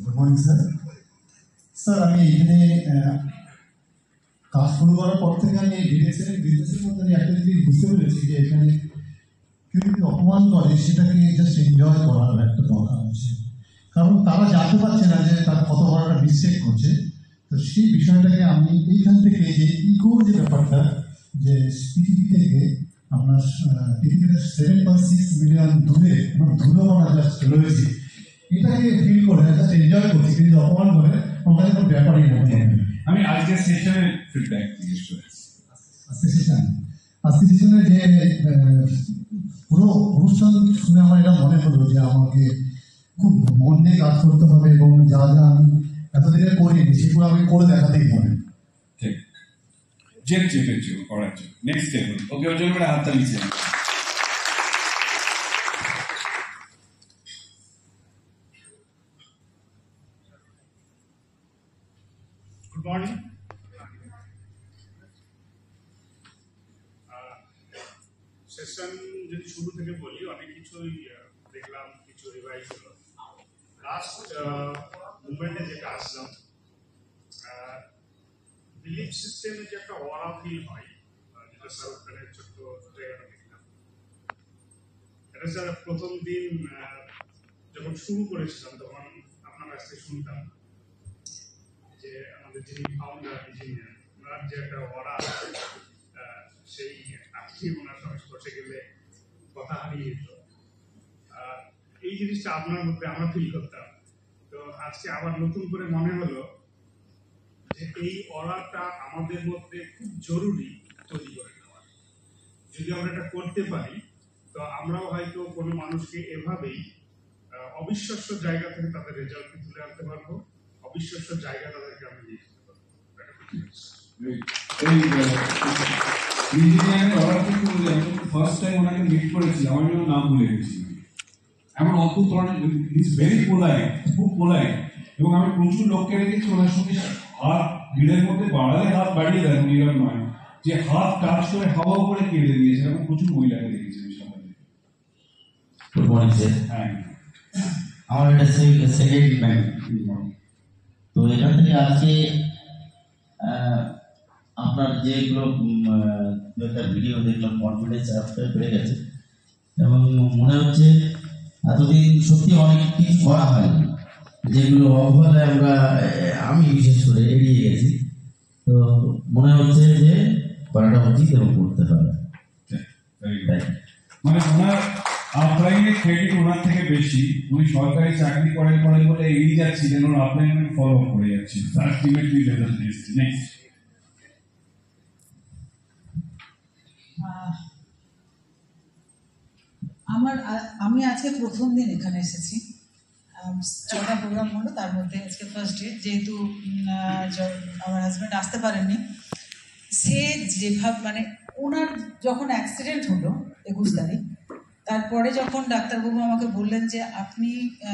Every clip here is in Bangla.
Good morning sir. স্যার আমি এখানে কাজ শুরু করার পর থেকে আমি ডিরেকশনের বিজনেসের মধ্যে আমি একটা জিনিস বুঝতে পেরেছি যে এখানে কেউ যদি অপমান করে সেটাকে জাস্ট এনজয় করার একটা দরকার আছে, কারণ তারা জানতে পারছে না যে তারা কত বড় একটা মিস্টেক করছে। তো সেই বিষয়টাকে আমি এইখান থেকে যে ইগোর যে ব্যাপারটা, যে পৃথিবী থেকে আপনার পৃথিবীতে 7.6 মিলিয়ন দূরে আমার ধুলোকণা জাস্ট রয়েছে, এটাকে ফিল করে জাস্ট এনজয় করছি, কিন্তু অপমান করে ওখানে কোনো ব্যাপারই না। আমি আজকের সেশনের ফিডব্যাক জিজ্ঞেস করেছি। আজকে সেশনে যে পুরো অনুষ্ঠান শুনে আমার এটা মনে হলো যে আমাকে খুব মন দিয়ে কাজ করতে হবে এবং যা যা আমি এতদিনে করিনি সেগুলো আমি করে দেখাতেই হবে। ঠিক জেদ চেপেছি করার জন্য। নেক্সট টেবিল ওকে, ওর জন্য একটা হাতটা নিচে। Good morning. সেশন যদি শুরু থেকে বলি, অনেক কিছুই দেখলাম, কিছু রিভাইজ হলো। লাস্ট মুভমেন্টে যেটা আসলাম, বিলিফ সিস্টেমে যে একটা ওয়ারা ফিল হয়, যেটা শাহরুখ খানের ছোট্ট জায়গাটা দেখলাম, এটা স্যার প্রথম দিন যখন শুরু করেছিলাম তখন আপনার কাছ থেকে শুনতাম যে আমাদের যিনি ফাউন্ডার ইঞ্জিনিয়ার, ওনার যে একটা ওয়ারা, সেই আজকে ওনার সংস্পর্শে গেলে কথা হারিয়ে যেত। এই জিনিসটা আপনার মধ্যে আমরা ফিল করতাম। তো আজকে আবার নতুন করে মনে হলো যে এই অরাটা আমাদের মধ্যে খুব জরুরি তৈরি করে নেওয়া। যদি আমরা এটা করতে পারি তো আমরাও হয়তো কোনো মানুষকে এভাবেই অবিশ্বাস্য জায়গা থেকে তাদের রেজাল্টকে তুলে আনতে পারবো, অবিশ্বাস্য জায়গা তাদেরকে আমরা নিয়ে যেতে পারবো। ইঞ্জিনিয়ারিং অর্ডার কিন্তু ফার্স্ট টাইম ওনাকে মিট করেছি, আমার জন্য নাম ভুলে গেছি। এমন অদ্ভুত ধরনের, ইজ ভেরি পোলাইট, খুব পোলাইট। এবং আমি প্রচুর লোককে রেখেছি ওনার সঙ্গে হাত ভিড়ের মধ্যে বাড়ালে হাত বাড়িয়ে দেন, এরকম নয় যে হাত টাচ করে হাওয়া করে কেড়ে দিয়েছে। এরকম প্রচুর মহিলাকে দেখেছি সকালে। Good morning sir. হ্যাঁ, আমার এটা সেকেন্ড ব্যাংক। তো এখান থেকে আজকে আপনার যেগুলো একটা ভিডিও দেখলাম, কনফিডেন্স আপনার বেড়ে গেছে এবং মনে হচ্ছে এতদিন সত্যি অনেক কিছু করা হয়নি, যেগুলো অবহেলায় আমি বিশেষ করে এড়িয়ে গেছি। তো মনে হচ্ছে যে করাটা উচিত এবং করতে হবে। মানে ওনার আপলাইনে ক্রেডিট ওনার থেকে বেশি। উনি সরকারি চাকরি করেন বলে এগিয়ে যাচ্ছিলেন, ওনার আপলাইনে ফলো করে যাচ্ছেন। আলটিমেটলি রেজাল্ট এসেছে। নেক্সট। আমি আজকে প্রথম দিন এখানে এসেছি। 6টা প্রোগ্রাম হলো, তার মধ্যে আজকে ফার্স্ট ডে। যেহেতু আমার হাজব্যান্ড আসতে পারেননি, সে যেভাবে মানে ওনার যখন অ্যাক্সিডেন্ট হলো 21 তারিখ, তারপরে যখন ডাক্তারবাবু আমাকে বললেন যে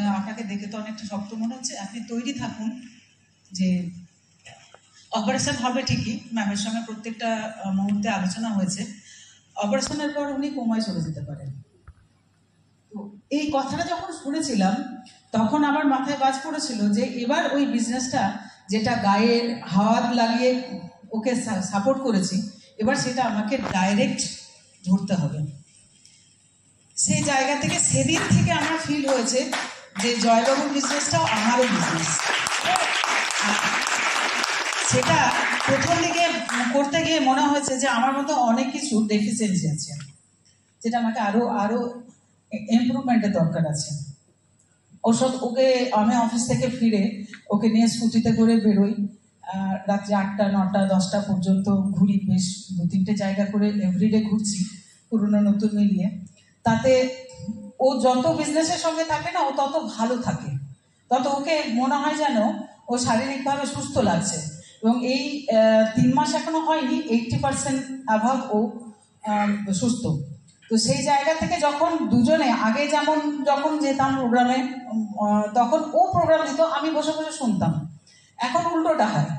আপনাকে দেখে তো অনেকটা শক্ত মনে হচ্ছে, আপনি তৈরি থাকুন যে অপারেশন হবে ঠিকই। ম্যামের সঙ্গে প্রত্যেকটা মুহূর্তে আলোচনা হয়েছে, অপারেশনের পর উনি কোমায় চলে যেতে পারেন। তো এই কথাটা যখন শুনেছিলাম তখন আমার মাথায় বাজ পড়েছিল যে এবার ওই বিজনেসটা যেটা গায়ে হাত লাগিয়ে ওকে সাপোর্ট করেছি, এবার সেটা আমাকে ডাইরেক্ট ধরতে হবে। সেই জায়গা থেকে সেদিন থেকে আমার ফিল হয়েছে যে জয়বাবুর বিজনেসটাও আমারও বিজনেস। সেটা প্রথম দিকে করতে গিয়ে মনে হয়েছে যে আমার মতো অনেক কিছু ডেফিসিয়েন্সি আছে, যেটা আমাকে আরো ইমপ্রুভমেন্টের দরকার আছে। ওকে আমি অফিস থেকে ফিরে ওকে নিয়ে স্কুটিতে করে বেরোই, রাত্রি 8টা 9টা 10টা পর্যন্ত ঘুরি, বেশ 2-3টে জায়গা করে এভরিডে ঘুরছি, পুরনো নতুন মিলিয়ে। তাতে ও যত বিজনেসের সঙ্গে থাকে না, ও তত ভালো থাকে, তত ওকে মনে হয় যেন ও শারীরিকভাবে সুস্থ লাগছে। এবং এই 3 মাস এখনো হয়নি, 80% অ্যাভাব ও সুস্থ। তো সেই জায়গা থেকে যখন দুজনে আগে যখন যেতাম প্রোগ্রামে, তখন ও প্রোগ্রাম দিত, আমি বসে বসে শুনতাম। এখন উল্টোটা হয়,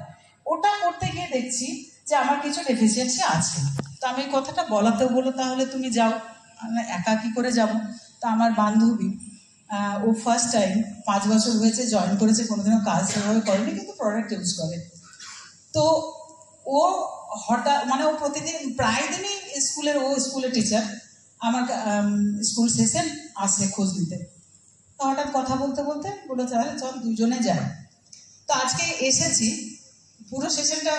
ওটা করতে গিয়ে দেখছি যে আমার কিছু ডেফিসিয়েন্সি আছে। তো আমি কথাটা বলো তাহলে তুমি যাও, একা কি করে যাব। তো আমার বান্ধবী ও ফার্স্ট টাইম 5 বছর হয়েছে জয়েন করেছে, কোনোদিনও কাজ সেভাবে করেনি, কিন্তু প্রোডাক্ট ইউজ করে। তো ও হঠাৎ মানে ও প্রতিদিন প্রায় দিনই স্কুলের টিচার, আমার স্কুল শেষে আসে খোঁজ দিতে। তো হঠাৎ কথা বলতে বলতে বলে তাহলে চল দুজনে যাই। তো আজকে এসেছি, পুরো সেশনটা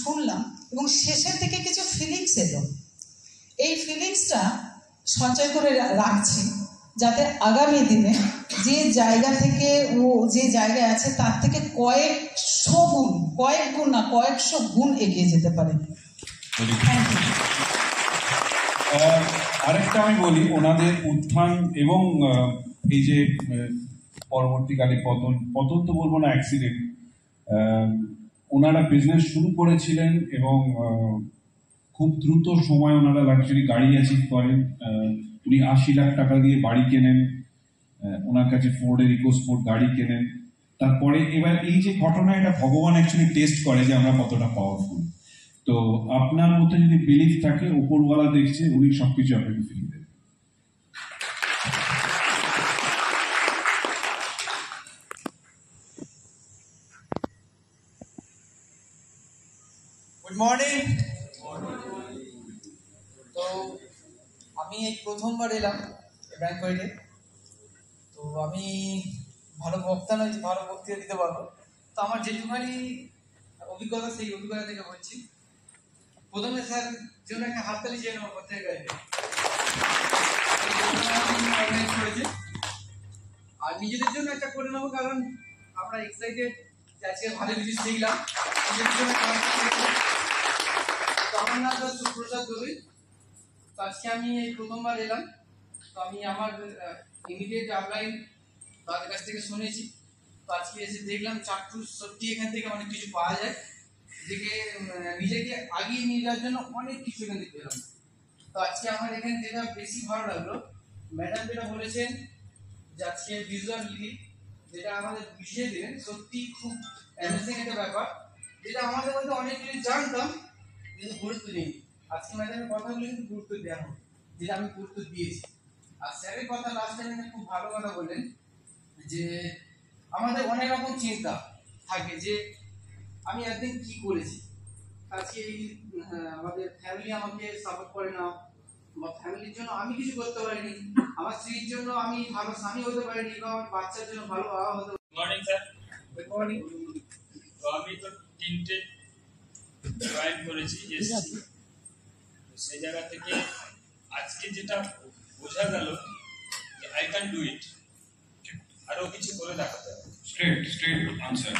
শুনলাম এবং শেষের দিকে কিছু ফিলিংস এলো। এই ফিলিংসটা সঞ্চয় করে রাখছি, যাতে আগামী দিনে যে জায়গা থেকে ও যে জায়গায় আছে তার থেকে কয়েকশো গুণ এগিয়ে যেতে পারে। Thank you. আরেকটা আমি বলি, ওনাদের উত্থান এবং এই যে পরবর্তীকালে পতন তো বলবো না, অ্যাক্সিডেন্ট, ওনারা বিজনেস শুরু করেছিলেন এবং খুব দ্রুত সময় ওনারা লাক্সারি গাড়ি অ্যাচিভ করেন। উনি 80 লাখ টাকা দিয়ে বাড়ি কেনেন, ওনার কাছে ফোর্ডের ইকোস্পোর্ট গাড়ি কেনেন। তারপরে এবার এই যে ঘটনা, এটা ভগবান অ্যাকচুয়ালি টেস্ট করে যে আমরা কতটা পাওয়ারফুল। তো আপনার মধ্যে যদি বিলিফ থাকে, উপরওয়ালা দেখছে, উনি সবকিছু আপনাকে ফিরিয়ে দেবেন। Good morning. তো আমি এই প্রথমবার এলাম ব্যাংকয়েটে। তো আমি ভালো বক্তা নয়, ভালো বক্তৃতা দিতে পারবো। তো আমার যেটুখানি অভিজ্ঞতা, সেই অভিজ্ঞতা থেকে বলছি। প্রথমে স্যার জন্য একটা হাততালি চেয়ে নেবো প্রত্যেক গাড়িতে করেছে, আর নিজেদের জন্য একটা করে নেবো, কারণ আমরা এক্সাইটেড যে আজকে ভালো কিছু শিখলাম। নিজেদের জন্য তো আমার নাম সুপ্রসাদ দলুই। তো আজকে আমি এই প্রথমবার এলাম। তো আমি আমার ইমিডিয়েট আপলাইন তাদের কাছ থেকে শুনেছি। তো আজকে এসে দেখলাম চাট্টু সত্যি এখান থেকে অনেক কিছু পাওয়া যায়, নিজেকে আগিয়ে নিয়ে যাওয়ার জন্য অনেক কিছু এখান থেকে পেলাম। তো আজকে আমার এখানে যেটা বেশি ভালো লাগলো, ম্যাডাম যেটা বলেছেন যে আজকে ভিজুয়াল লিড যেটা আমাদের বুঝিয়ে দিলেন, সত্যি খুব অ্যামেজিং একটা ব্যাপার, যেটা আমাদের মধ্যে অনেক কিছু জানতাম কিন্তু গুরুত্ব নেই। আজকে ম্যাডামের কথাগুলো কিন্তু গুরুত্ব দেওয়া হবে, যেটা আমি গুরুত্ব দিয়েছি। আর স্যারের কথা লাস্ট টাইমে খুব ভালো কথা বললেন যে আমাদের অনেক রকম চিন্তা থাকে যে আমি একদিন কি করেছি, আজকে আমাদের ফ্যামিলি আমাকে সাপোর্ট করে না, বা ফ্যামিলির জন্য আমি কিছু করতে পারিনি, আমার স্ত্রীর জন্য আমি ভালো স্বামী হতে পারিনি, বা আমার বাচ্চার জন্য ভালো বাবা হতে পারিনি। Morning sir. Good morning. তো আমি তো 3টে জয়েন করেছি এসেছি, সেই জায়গা থেকে আজকে যেটা বোঝা গেল যে আই ক্যান ডু ইট, আরো কিছু করে দেখাতে হবে। Straight answer.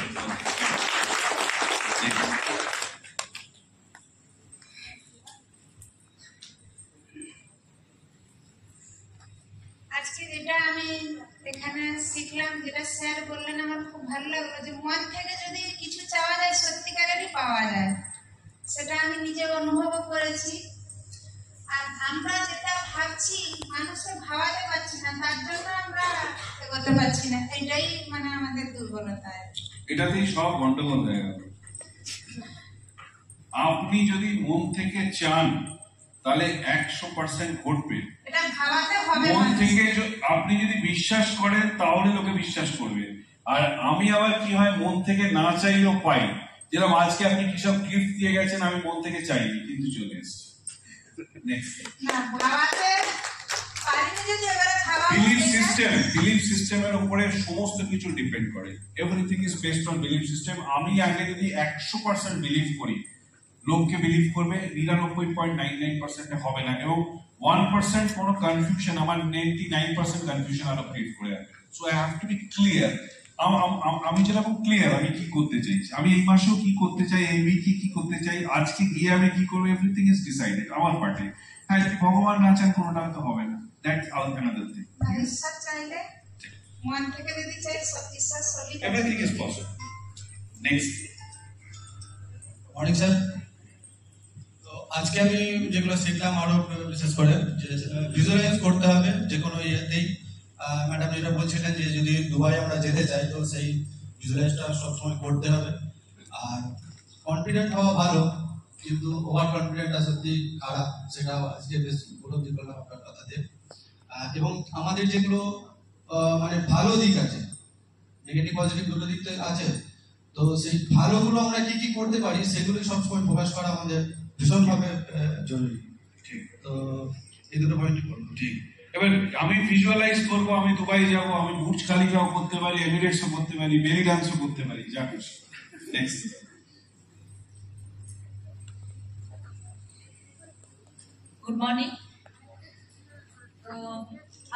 আজকে যেটা আমি এখানে শিখলাম, যেটা স্যার বললেন, আমার খুব ভালো লাগলো যে মন থেকে যদি কিছু চাওয়া যায় সত্যিকারেরই পাওয়া যায়, সেটা আমি নিজে অনুভব করেছি। আর আমরা যেটা ভাবছি মানুষের ভাবাতে পারছি না, তার জন্য আমরা এগোতে পারছি না, এটাই মানে আমাদের দুর্বলতা। এটাতেই সব গন্ডগোল হয়ে গেল। আপনি যদি মন থেকে চান তাহলে 100% ঘটবে। এটা ভাবাতে হবে, মন থেকে আপনি যদি বিশ্বাস করেন তাহলে লোকে বিশ্বাস করবে। আর আমি আবার কি হয়, মন থেকে না চাইলেও পাই। যেরকম আজকে আপনি কি সব গিফট দিয়ে গেছেন, আমি মন থেকে চাইনি কিন্তু চলে এসেছে। বিলিফ সিস্টেমের উপরে সমস্ত কিছু ডিপেন্ড করে। Everything is based on belief system. আমি আগে যদি 100% বিলিভ করি, লোককে বিলিভ করবে 99.99% হবে না, এবং 1% কোনো কনফিউশন আমার 99% কনফিউশন আরো ক্রিয়েট করে রাখবে। So I have to be clear. আমি যেরকম ক্লিয়ার আমি কি করতে চাইছি, আমি এই মাসেও কি করতে চাই, এই উইকে কি করতে চাই, আজকে গিয়ে আমি কি করবো, এভরিথিং ইজ ডিসাইডেড আমার পার্টে। হ্যাঁ, যদি ভগবান না চান কোনোটা হয়তো হবে না, দ্যাটস আনাদার থিং। ঈশ্বর চাইলে, মন থেকে যদি চাই, ঈশ্বর solid, everything is possible. Next. Morning sir. তো আজকে আমি যেগুলো শিখলাম, আরো বিশেষ করে যে ভিজুয়ালাইজ করতে হবে যে কোনো ইয়েতেই। ম্যাডাম যেটা বলছিলেন যে যদি দুবাই আমরা যেতে চাই, তো সেই ভিজুয়ালাইজটা সবসময় করতে হবে। আর কনফিডেন্ট হওয়া ভালো, কিন্তু ওভার কনফিডেন্টটা সত্যি খারাপ, সেটা আজকে বেশ উপলব্ধি করলাম আপনার কথাতে। এবং আমাদের যেগুলো মানে ভালো দিক আছে, নেগেটিভ পজিটিভ দুটো দিক তো আছে। তো সেই ভালোগুলো আমরা কি কি করতে পারি সেগুলো সবসময় প্রকাশ করা আমাদের ভীষণভাবে জরুরি। ঠিক। তো এই দুটো পয়েন্ট বলবো। ঠিক। এবার আমি ভিজুয়ালাইজ করবো, আমি দুবাই যাবো, আমি বুর্জ খালিফাও করতে পারি, এমিরেটসও করতে পারি, বেলি ডান্সও করতে পারি, যা খুশি। নেক্সট। Good morning. তো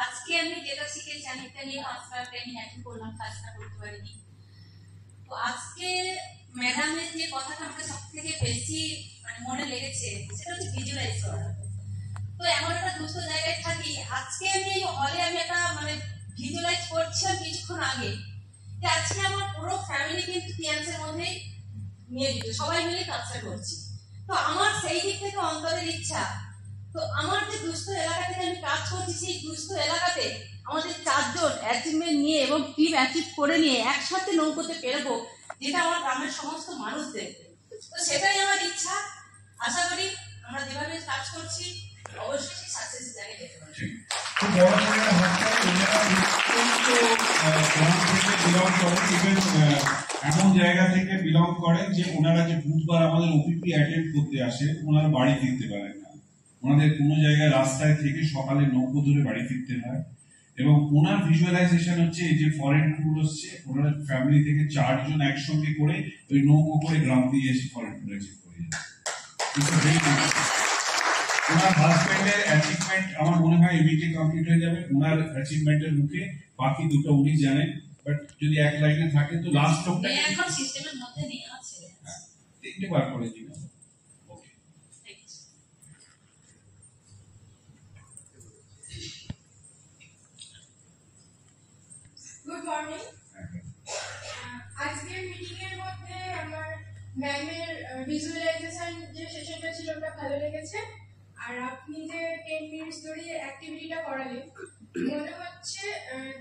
আজকে আমি যেটা শিখেছি আমি এটা নিয়ে পাঁচটা ট্রেনিং অ্যাটেন্ড করলাম, কাজটা করতে পারিনি। তো আজকে ম্যাডামের যে কথাটা আমাকে সব থেকে বেশি মানে মনে লেগেছে সেটা হচ্ছে ভিজুয়ালাইজ করা। তো এমন একটা দুস্থ জায়গায় থাকি, আজকে আমি এই হলে আমি একটা মানে ভিজুয়ালাইজ করছিলাম কিছুক্ষণ আগে যে আজকে আমার পুরো ফ্যামিলি কিন্তু টিএমসের মধ্যেই নিয়ে যেত, সবাই মিলে কাজটা করছি। তো আমার সেই দিক থেকে অন্তরের ইচ্ছা, তো আমার যে দুস্থ এলাকা থেকে আমি কাজ করছি সেই দুস্থ এলাকাতে আমাদের 4 জন অ্যাচিভমেন্ট নিয়ে এবং টিম অ্যাচিভ করে নিয়ে একসাথে নৌকোতে পেরবো, যেটা আমার গ্রামের সমস্ত মানুষ দেখবে। তো সেটাই আমার ইচ্ছা। আশা করি আমরা যেভাবে কাজ করছি অবশ্যই সেই সাকসেস জায়গায় যেতে পারবো। খুব বড় করে হাতটা ওনারা গ্রাম থেকে বিলং করেন, ইভেন এমন জায়গা থেকে বিলং করেন যে ওনারা যে বুধবার আমাদের ওপিপি অ্যাটেন্ড করতে আসে ওনারা বাড়ি ফিরতে পারেন না, ওনাদের কোনো জায়গায় রাস্তায় থেকে সকালে নৌকো ধরে বাড়ি ফিরতে হয়। এবং ওনার ভিজুয়ালাইজেশন হচ্ছে এই যে ফরেন ট্যুর হচ্ছে, ওনার ফ্যামিলি থেকে 4 জন একসঙ্গে করে ওই নৌকো করে গ্রাম দিয়ে এসে ফরেন ট্যুর অ্যাচিভ করে যায়। ওনার হাজবেন্ডের অ্যাচিভমেন্ট আমার মনে হয় এবিকে কমপ্লিট হয়ে যাবে ওনার অ্যাচিভমেন্টের মুখে, বাকি দুটো উনি জানেন। বাট যদি এক লাইনে থাকে তো লাস্ট লোকটা এখন সিস্টেমের মধ্যে নিয়ে আছে, 3টে বার করে দিন। ওকে, গুড মর্নিং। আজকের মিটিং এর মধ্যে আমার ম্যামের ভিজুয়ালাইজেশন যে সেশনটা ছিল ওটা ভালো লেগেছে। আর আপনি যে 10 মিনিটস ধরে অ্যাক্টিভিটিটা করালেন মনে হচ্ছে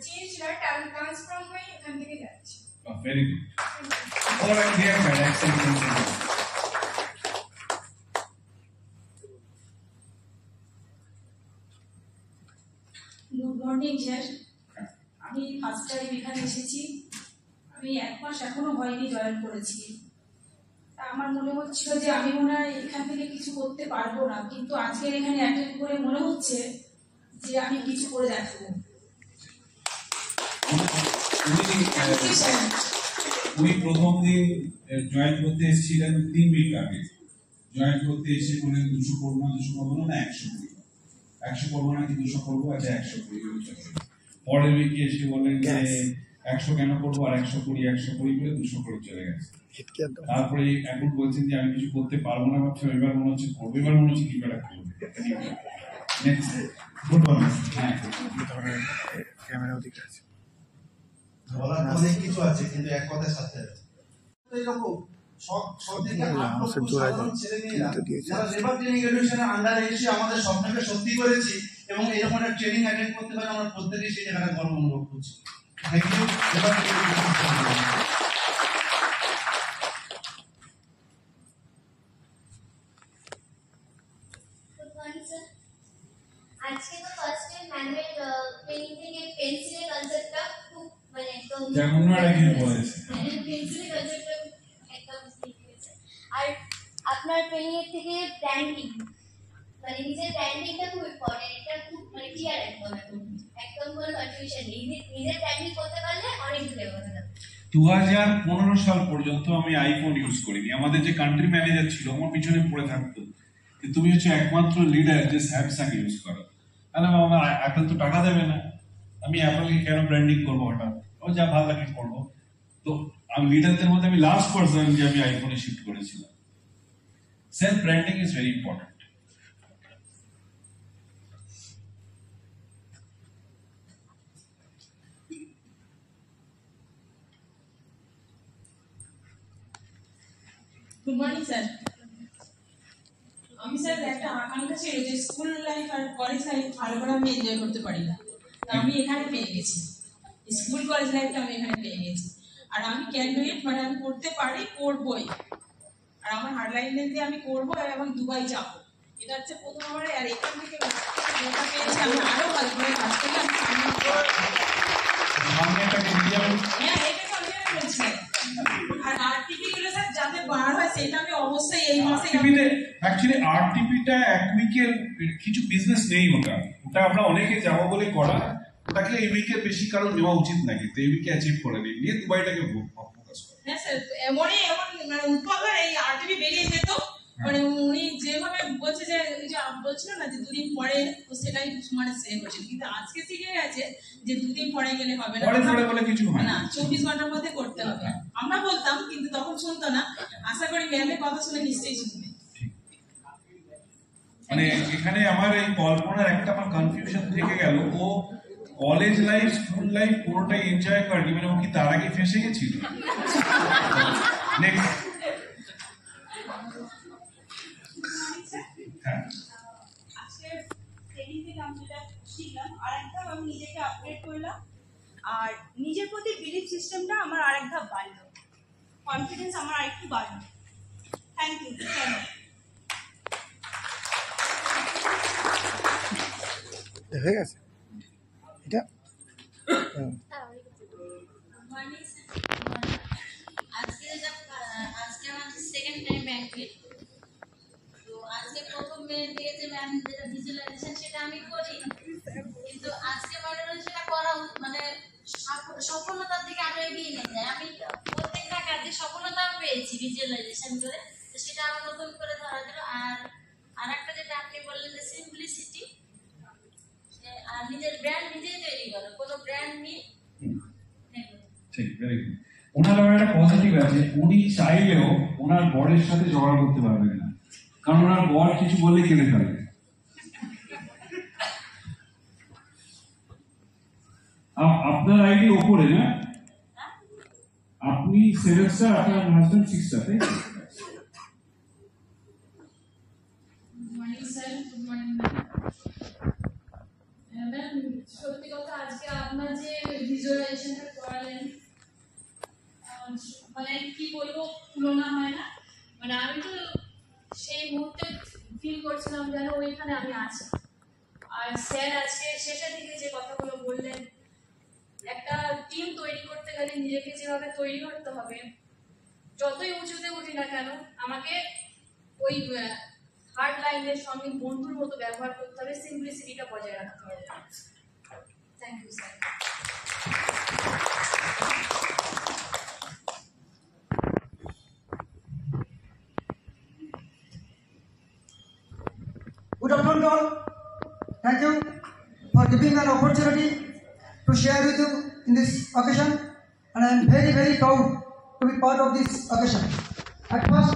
চেঞ্জটা ট্রান্সফর্ম হয়ে এখান থেকে যাচ্ছে। Very good. Alright, deer madam, excellent. Good morning sir. আমি ফার্স্ট টাইম এখানে এসেছি, আমি 1 মাস এখনো হয়নি জয়েন করেছি। আমার মনে হচ্ছিল যে আমি মনে হয় এখান থেকে কিছু করতে পারবো না, কিন্তু আজকের এখানে অ্যাটেন্ড করে মনে হচ্ছে যে আমি কিছু করে দেখাবো। উনি প্রথম দিন জয়েন করতে এসেছিলেন 3 উইক আগে। জয়েন করতে এসে বললেন 200 করবো না, 200 করবো না, 100 করবো। 100 করবো না কি 200 করবো, আচ্ছা 100 করি। পরের উইকে এসে বললেন যে 100 কেন করবো, আর 100 করি 100 করি করে 200 করে চলে গেছে। তারপরে এখন বলছেন যে আমি কিছু করতে পারবো না, ভাবছি এবার মনে হচ্ছে করবো, এবার মনে হচ্ছে কি করে করবো। নেক্সট। Good morning. হ্যাঁ, ক্যামেরা ওদিকে আছে, বলার অনেক কিছু আছে কিন্তু এক কথার সাথে এরকম সব থেকে যারা লেবার ট্রেনিং এডুকেশনের আন্ডারে এসে আমাদের স্বপ্নকে সত্যি করেছি এবং এরকম একটা ট্রেনিং অ্যাটেন্ড করতে পারে আমরা প্রত্যেকেই সেই জায়গাটা গর্ব অনুভব করছি। Thank you. আজকে তো ফার্স্ট টাইম ম্যানুয়াল ট্রেনিং থেকে পেন্সিলের কনসেপ্টটা খুব মানে একদম যেমনরা কি বলেছে পেন্সিলের কনসেপ্টটা একদম ঠিক হয়েছে। আর আপনার ট্রেনিং এর থেকে ব্র্যান্ডিং মানে নিজের ব্র্যান্ডিংটা খুব ইম্পর্টেন্ট, এটা খুব মানে ক্লিয়ার একদম কোনো কনফিউশন নেই, নিজের ব্র্যান্ডিং করতে পারলে অনেক দূরে এগোতে যাবে। 2015 সাল পর্যন্ত আমি আইফোন ইউজ করিনি। আমাদের যে কান্ট্রি ম্যানেজার ছিল আমার পিছনে পড়ে থাকতো যে তুমি হচ্ছে একমাত্র লিডার যে স্যামসাং ইউজ করো। তাহলে আমার অ্যাপল তো টাকা দেবে না, আমি অ্যাপলকে কেন ব্র্যান্ডিং করবো, হঠাৎ ও যা ভালো লাগে করবো। তো আমি লিডারদের মধ্যে আমি লাস্ট পার্সন যে আমি আইফোনে শিফট করেছিলাম। Self branding is very important. Good morning sir. আমি স্যার একটা আকাঙ্ক্ষা ছিল যে স্কুল লাইফ আর কলেজ লাইফ ভালো করে আমি এনজয় করতে পারি না, আমি এখানে পেয়ে গেছি। স্কুল কলেজ লাইফটা আমি এখানে পেয়ে গেছি। আর আমি ক্যান ডু ইট, মানে আমি করতে পারি, করবোই। আর আমার হার্ডলাইন দিয়ে আমি করবো এবং দুবাই যাবো, এটা হচ্ছে প্রথম আমার। আর এখান থেকে পেয়েছি আমি আরো ভালো করে কাজ করলাম। সেটা আমি অবশ্যই এই মাসে আরটিপিতে অ্যাকচুয়ালি আরটিপিটা এক উইকের কিছু বিজনেস নেই, ওটা আমরা অনেকে যাবো বলে করা, ওটাকে এই উইকের বেশি কারণ নেওয়া উচিত নাকি, তো এই উইকে অ্যাচিভ করে নিয়ে দুবাইটাকে ফোকাস করে। হ্যাঁ স্যার, এমন মানে উৎপাদন এই আরটিপি বেরিয়ে যেত, মানে উনি যেভাবে বলছে যে ওই যে বলছিল না যে দুদিন পরে, তো সেটাই মানে সেম হচ্ছে, কিন্তু আজকে শিখে গেছে যে দুদিন পরে গেলে হবে না, পরে বলে কিছু হয় না 24 ঘন্টার মধ্যে করতে হবে। আমরা বলতাম কিন্তু তখন শুনতো না, আশা করি ম্যামের কথা শুনে নিশ্চয়ই শুনবে। মানে এখানে আমার এই কল্পনার একটা আমার কনফিউশন থেকে গেল, ও কলেজ লাইফ স্কুল লাইফ পুরোটাই এনজয় করেনি, মানে ও কি তার আগে ফেসে গেছিল? নেক্সট। আজকে ট্রেনিং থেকে আমি যেটা শিখলাম, আর এক ধাপ আমি নিজেকে আপগ্রেড করলাম, আর নিজের প্রতি বিলিফ সিস্টেমটা আমার আরেক ধাপ বাড়লো, কনফিডেন্স আমার আরেকটু বাড়লো। Thank you. হয়ে গেছে এটা। আজকে আমাদের সেকেন্ড টাইম ব্যাংকে, তো আজকে প্রথম মেন থেকে যে ম্যাম যেটা ভিজুয়ালাইজেশন সেটা আমি করি, কিন্তু আজকে মনে হয় সেটা করা মানে সফলতার দিকে আরো এগিয়ে নিয়ে যায়। আমি প্রত্যেকটা কাজে সফলতা পেয়েছি ভিজুয়ালাইজেশন করে, তো সেটা আমার নতুন করে ধরা দিল। আর একটা যেটা আপনি বললেন যে সিম্পলিসিটি, আর নিজের ব্র্যান্ড নিজেই তৈরি করো, কোনো ব্র্যান্ড নিয়ে। ঠিক, ভেরি গুড। ওনার আবার একটা পজিটিভ আছে, উনি চাইলেও ওনার বরের সাথে ঝগড়া করতে পারবেন না, কারণ ওনার বর কিছু বলে কেঁদে ফেলবে। আপনার আইডি ওপরে না, আপনি 7 স্টার, আপনার হাজবেন্ড 6 স্টার, তাই? সত্যি কথা, আজকে আপনার যে ভিজুয়ালাইজেশনটা করালেন, মানে কি বলবো, তুলনা হয় না। মানে আমি তো সেই মুহূর্তে ফিল করছিলাম যেন ওইখানে আমি আছি। আর স্যার আজকে শেষের দিকে যে কথাগুলো বললেন, একটা টিম তৈরি করতে গেলে নিজেকে যেভাবে তৈরি করতে হবে, যতই উঁচুতে উঠি না কেন আমাকে ওই হার্ড লাইনের সঙ্গে বন্ধুর মতো ব্যবহার করতে হবে, সিম্পলিসিটিটা বজায় রাখতে হবে। Thank you sir. Good afternoon all. Thank you for giving an opportunity to share with you in this occasion, and I am very, very proud to be part of this occasion. At first,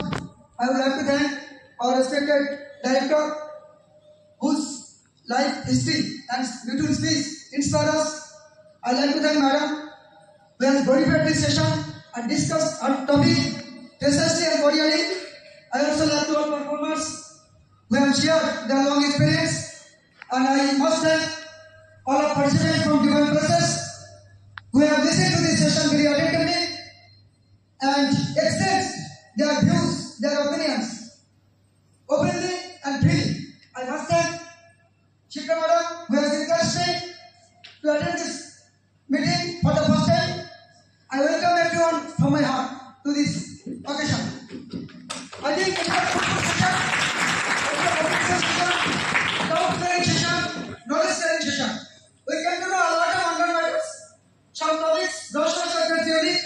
I would like to thank our respected director, whose life history and beautiful speech inspire us. I would like to thank Madam, who has glorified this session and discussed our topic precisely and cordially. I also like to all performers who have shared their long experience, and I must thank all of participants from different places who have listened to this session very attentively and expressed their views, their opinions openly and freely. I must thank Shikha Madam, who has encouraged me to attend this meeting for the first time. I welcome everyone from my heart to this occasion. I think it's a good session. Knowledge sharing session. We came to know a lot of under matters. Some topics, those are theory.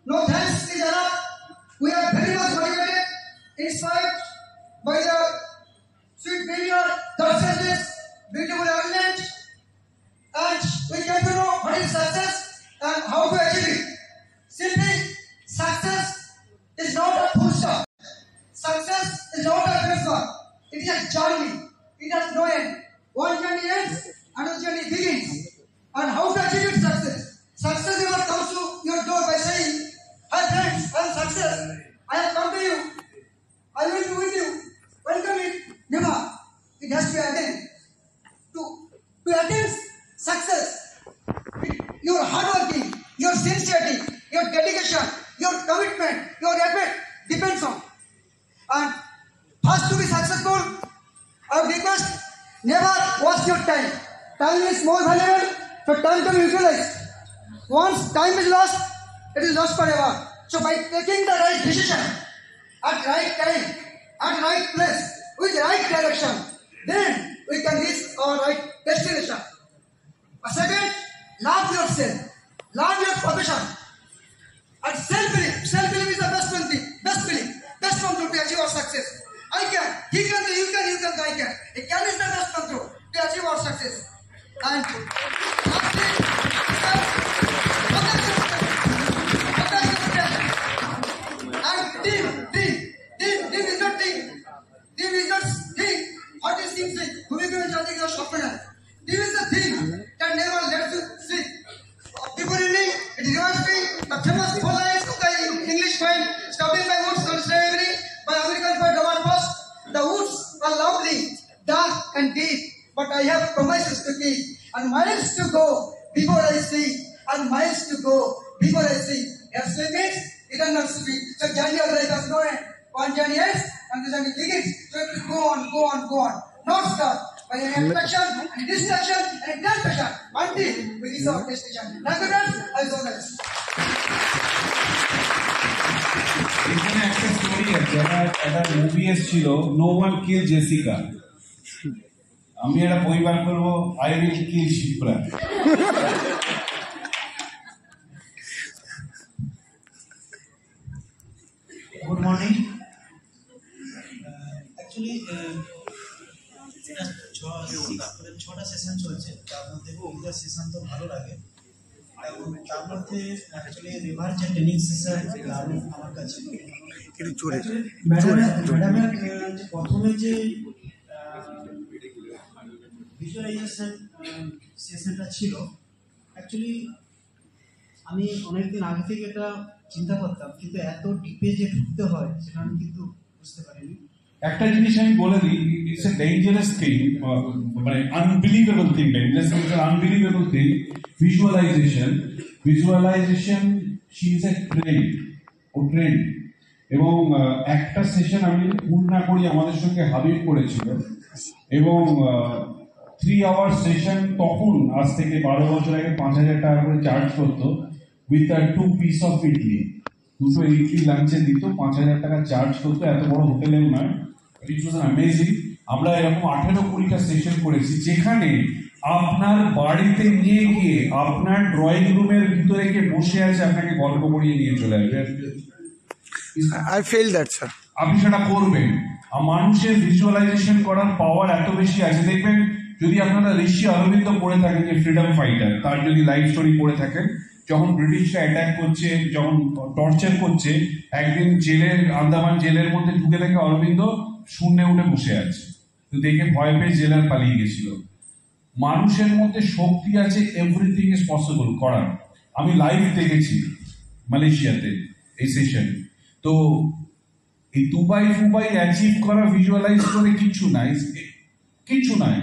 No thanks is enough. We are very much motivated, inspired by the sweet video, the beautiful argument, and we came to know what is success and how to achieve it. Simply, success is not a full stop. Success is not a benchmark. It is a journey. It has no end. One journey ends, another journey begins. And how to achieve it success? Success never comes to your door by saying, "Hi friends, I am success. I have come to you. I will be with you. Welcome it." Never. It has to be again. To attain success, your hard working, your sincerity, your dedication, your commitment, your effort depends on. And first, to be successful, I would request, never waste your time. Time is more valuable, so time to be utilized. Once time is lost, it is lost forever. So by taking the right decision at right time, at right place, with right direction, then we can reach our right destination. Second, love yourself, love your profession, and self-belief. Self-belief is the best one thing, best control to achieve our success. I can, he can, you can, I can. A can is the best control to achieve our success. And team is not thing. Team is not thing. What is team saying? Who is going to judge your software? Team is the thing that never lets you sleep. Before evening, it reminds me the famous 4 lines of the English poem, stopping by woods on slavery by American poet Robert Frost. The woods are lovely, dark and deep, but I have promises to keep, and miles to go before I see, and miles to go before I see. Yes, limits, eternal speed. So journey of life has no end. One journey ends, and the journey begins. So it will go on. Not stop. By an attraction, and distraction, and distraction, until we reach our destination. Nagaras, as always. এখানে একটা স্টোরি আছে, একটা মুভি এসেছিল নো ওয়ান কিল জেসিকা। আমি একটা বই বার করবো, I will kill Shipra. Good morning. Actually 6টা সেশন চলছে, তার মধ্যে কবিতা সেশন তো ভালো লাগে, এবং তার মধ্যে অ্যাকচুয়ালি রিভার যে ট্রেনিং সেশন দারুণ আমার কাছে। ম্যাডামের যে প্রথমে যে ভিজুয়ালাইজেশন সেশনটা ছিল, অ্যাকচুয়ালি আমি অনেকদিন আগে থেকে এটা চিন্তা করতাম, কিন্তু এত ডিপে যে ঢুকতে হয় সেটা আমি কিন্তু বুঝতে পারিনি। একটা জিনিস আমি বলে দিই, ইটস এ ডেঞ্জারাস থিং, মানে unbelievable thing. Dangerous is an unbelievable thing. Visualisation she is a trend. এবং একটা সেশন আমি ভুল না করি আমাদের সঙ্গে হাবিব করেছিল, এবং 3 আওয়ার সেশন তখন আজ থেকে 12 বছর আগে 5,000 টাকা করে চার্জ করতো, with 2 piece of idli. 2 idli লাঞ্চে দিত, 5,000 টাকা চার্জ করতো, এত বড় হোটেলেও নয়। ইট ওয়াজ অ্যামেজিং। আমরা এরকম 18-20টা সেশন করেছি, যেখানে আপনার বাড়িতে নিয়ে গিয়ে আপনার ড্রয়িং রুমের ভিতরে গিয়ে বসে আছে, আপনাকে গল্প করিয়ে নিয়ে চলে আসবে। I feel that, sir. আপনি সেটা করবেন। মানুষের ভিজুয়ালাইজেশন করার পাওয়ার এত বেশি আছে। দেখবেন, যদি আপনারা ঋষি অরবিন্দ পড়ে থাকেন, যে ফ্রিডম ফাইটার, তার যদি লাইফ স্টোরি পড়ে থাকেন, যখন ব্রিটিশরা অ্যাটাক করছে, যখন টর্চার করছে, একদিন আন্দামান জেলের মধ্যে ঢুকে দেখে অরবিন্দ শূন্যে উঠে বসে আছে, তো দেখে ভয় পেয়ে জেলার পালিয়ে গেছিল। মানুষের মধ্যে শক্তি আছে, এভরিথিং ইজ পসিবল করার। আমি লাইভ দেখেছি মালয়েশিয়াতে এই সেশন। তো এই দুবাই অ্যাচিভ করা, ভিজুয়ালাইজ করে কিচ্ছু নাই,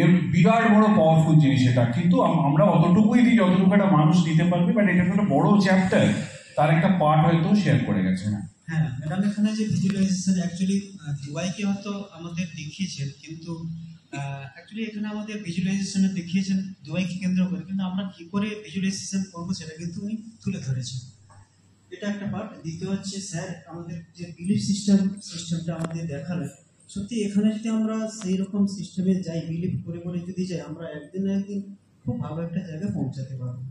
এর বিরাট বড় পাওয়ারফুল জিনিস এটা। কিন্তু আমরা অতটুকুই দিই যতটুকু একটা মানুষ দিতে পারবে, বাট এটা একটা বড় চ্যাপ্টার, তার একটা পার্ট হয়তো শেয়ার করে গেছে। হ্যাঁ ম্যাডাম, এখানে যে ভিজুয়ালাইজেশন অ্যাকচুয়ালি দুবাইকে হয়তো আমাদের দেখিয়েছেন, কিন্তু অ্যাকচুয়ালি এখানে আমাদের ভিজুয়ালাইজেশনে দেখিয়েছেন দুবাইকে কেন্দ্র করে, কিন্তু আমরা কি করে ভিজুয়ালাইজেশন করবো সেটা কিন্তু উনি তুলে ধরেছেন। এটা একটা পার্ট। দ্বিতীয় হচ্ছে স্যার আমাদের যে বিলিফ সিস্টেমটা আমাদের দেখালেন, সত্যি এখানে যদি আমরা সেই রকম সিস্টেমে যাই, বিলিভ করে যদি যাই, আমরা একদিন না একদিন খুব ভালো একটা জায়গায় পৌঁছাতে পারবো।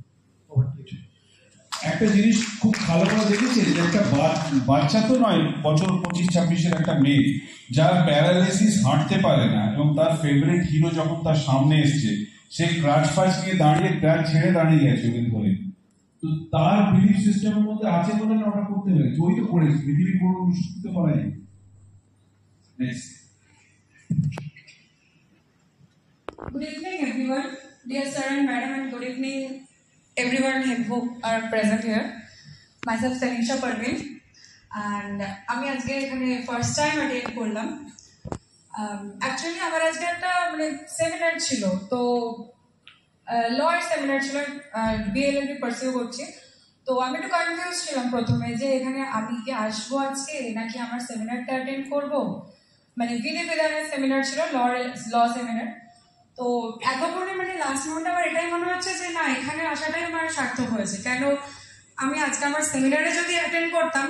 একটা জিনিস খুব ভালো করে দেখেছেন, যে একটা বাচ্চা তো নয়, বছর 25-26-এর একটা মেয়ে, যার প্যারালাইসিস, হাঁটতে পারে না, এবং তার ফেভারিট হিরো যখন তার সামনে এসছে, সে ক্রাচ ফাচ নিয়ে দাঁড়িয়ে, ক্রাচ ছেড়ে দাঁড়িয়ে গেছে ওদিন ধরে। তো তার বিলিফ সিস্টেমের মধ্যে আছে বলে না ওটা করতে পেরেছে, ওই তো করেছে। পৃথিবীর কোনো অনুষ্ঠিত করাই। Good evening, everyone. Dear sir and madam, and good evening, everyone who are present here. Myself, Tanisha Parveen, and আমি আজকে এখানে ফার্স্ট টাইম অ্যাটেন্ড করলাম। অ্যাকচুয়ালি আমার আজকে একটা সেমিনার ছিল, তো লয়ের সেমিনার ছিল, বিএলএলবি পারসিউ করছি। তো আমি একটু কনফিউজ ছিলাম প্রথমে, যে এখানে আমি কি আসবো আজকে, নাকি আমার সেমিনারটা অ্যাটেন্ড করবো। বিধি বিধানের সেমিনার ছিল, ল সেমিনার। তো এতক্ষণে লাস্ট মোমেন্টে আমার এটাই মনে হচ্ছে যে না, এখানে আসাটাই আমার সার্থক হয়েছে। কেন আমি আজকে আমার সেমিনারে যদি অ্যাটেন্ড করতাম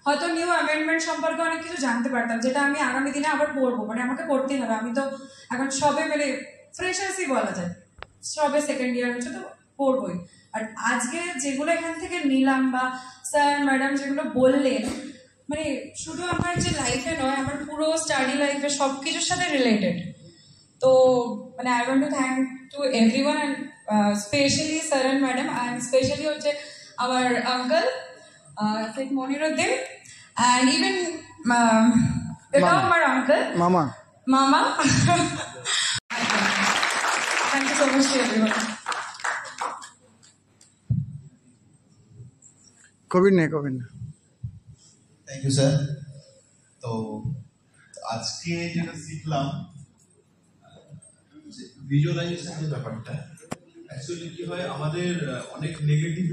হয়তো নিউ অ্যামেন্ডমেন্ট সম্পর্কে অনেক কিছু জানতে পারতাম, যেটা আমি আগামী দিনে আবার পড়বো, মানে আমাকে পড়তেই হবে। আমি তো এখন সবে মানে ফ্রেশার্সই বলা যায়, সবে সেকেন্ড ইয়ার হচ্ছে, তো পড়বোই। আর আজকে যেগুলো এখান থেকে নিলাম বা স্যার ম্যাডাম যেগুলো বললেন, মানে শুধু আমার যে লাইফে নয়, আমার পুরো স্টাডি লাইফে সব কিছুর সাথে রিলেটেড। তো মানে I want to thank to everyone and specially sir and madam, and specially হচ্ছে আমার uncle Sheikh Moniruddin, and even এটাও আমার আঙ্কেল মামা thank you so much to everyone. Covid না থ্যাংক ইউ স্যার। তো আজকে যেটা শিখলাম ভিজুয়ালাইজেশন যে ব্যাপারটা, অ্যাকচুয়ালি কি হয় আমাদের অনেক নেগেটিভ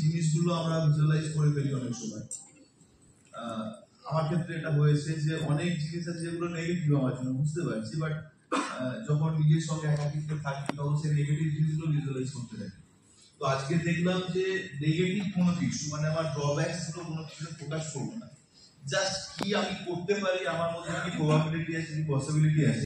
জিনিসগুলো আমরা ভিজুয়ালাইজ করে ফেলি অনেক সময়। আমার ক্ষেত্রে এটা হয়েছে যে অনেক জিনিস আছে যেগুলো নেগেটিভ আমার জন্য, বুঝতে পারছি, বাট যখন নিজের সঙ্গে একাকিত্বে থাকি তখন সেই নেগেটিভ জিনিসগুলো ভিজুয়ালাইজ করতে থাকি। তো আজকে দেখলাম যে নেগেটিভ কোনো কিছু, মানে আমার ড্রব্যাকস গুলো কোনো কিছু ফোকাস করবো না, জাস্ট কি আমি করতে পারি, আমার মধ্যে কি প্রবাবিলিটি আছে, কি পসিবিলিটি আছে